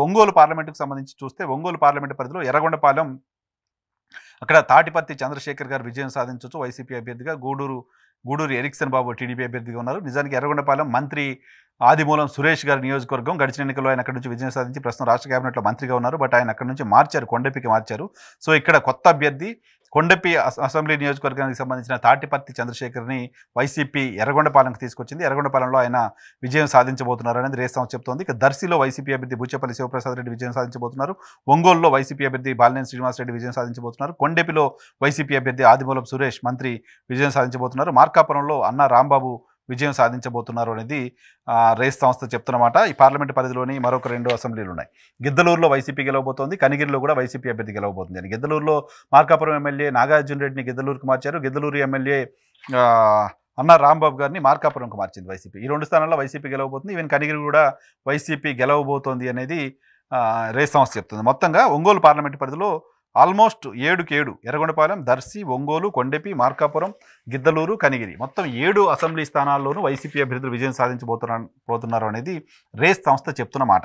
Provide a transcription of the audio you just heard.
ఒంగోలు పార్లమెంటుకు సంబంధించి చూస్తే ఒంగోలు పార్లమెంటు పరిధిలో ఎర్రగొండపాలెం అక్కడ తాటిపత్తి చంద్రశేఖర్ గారు విజయం సాధించవచ్చు వైసీపీ అభ్యర్థిగా. గూడూరు ఎరిక్సన్ బాబు టీడీపీ అభ్యర్థిగా ఉన్నారు. నిజానికి ఎర్రగొండపాలెం మంత్రి ఆదిమూలం సురేష్ గారి నియోజకవర్గం. గడిచిన ఎన్నికల్లో ఆయన అక్కడి నుంచి విజయం సాధించి ప్రస్తుతం రాష్ట్ర కేబినెట్లో మంత్రిగా ఉన్నారు. బట్ ఆయన అక్కడి నుంచి మార్చారు, కొండపికి మార్చారు. సో ఇక్కడ కొత్త అభ్యర్థి కొండపి అసెంబ్లీ నియోజకవర్గానికి సంబంధించిన తాటిపత్తి చంద్రశేఖర్ని వైసీపీ ఎర్రగొండపాలెంకి తీసుకొచ్చింది. ఎర్రగొండపాలెంలో ఆయన విజయం సాధించబోతున్నారు అనేది రేస్ సంస్థ చెప్తోంది. ఇక దర్శిలో వైసీపీ అభ్యర్థి బుచ్చేపల్లి శివప్రసాద్ రెడ్డి విజయం సాధించబోతున్నారు. ఒంగోలులో వైసీపీ అభ్యర్థి బాలినేని శ్రీనివాసరెడ్డి విజయం సాధించబోతున్నారు. కొండపిలో వైసీపీ అభ్యర్థి ఆదిమూలం సురేష్ మంత్రి విజయం సాధించబోతున్నారు. మార్కాపురంలో అన్నా రాంబాబు విజయం సాధించబోతున్నారు అనేది రేస్ సంస్థ చెప్తున్నమాట. ఈ పార్లమెంటు పరిధిలోని మరొక 2 అసెంబ్లీలు ఉన్నాయి. గిద్దలూరులో వైసీపీ గెలవబోతోంది, కనిగిరిలో కూడా వైసీపీ అభ్యర్థి గెలవబోతుంది అని. గిద్దలూరులో మార్కాపురం ఎమ్మెల్యే నాగార్జున రెడ్డిని గిద్దలూరుకు మార్చారు. గిద్దలూరు ఎమ్మెల్యే అన్నా రాంబాబు గారిని మార్కాపురంకు మార్చింది వైసీపీ. ఈ 2 స్థానాల్లో వైసీపీ గెలవబోతుంది. ఈవెన్ కనిగిరి కూడా వైసీపీ గెలవబోతోంది అనేది రేస్ సంస్థ చెప్తుంది. మొత్తంగా ఒంగోలు పార్లమెంటు పరిధిలో ఆల్మోస్ట్ 7కి 7 ఎర్రగొండపాలెం, దర్శి, ఒంగోలు, కొండపి, మార్కాపురం, గిద్దలూరు, కనిగిరి మొత్తం 7 అసెంబ్లీ స్థానాల్లోనూ వైసీపీ అభ్యర్థులు విజయం సాధించబోతున్నారు అనేది రేస్ సంస్థ చెప్తున్న మాట.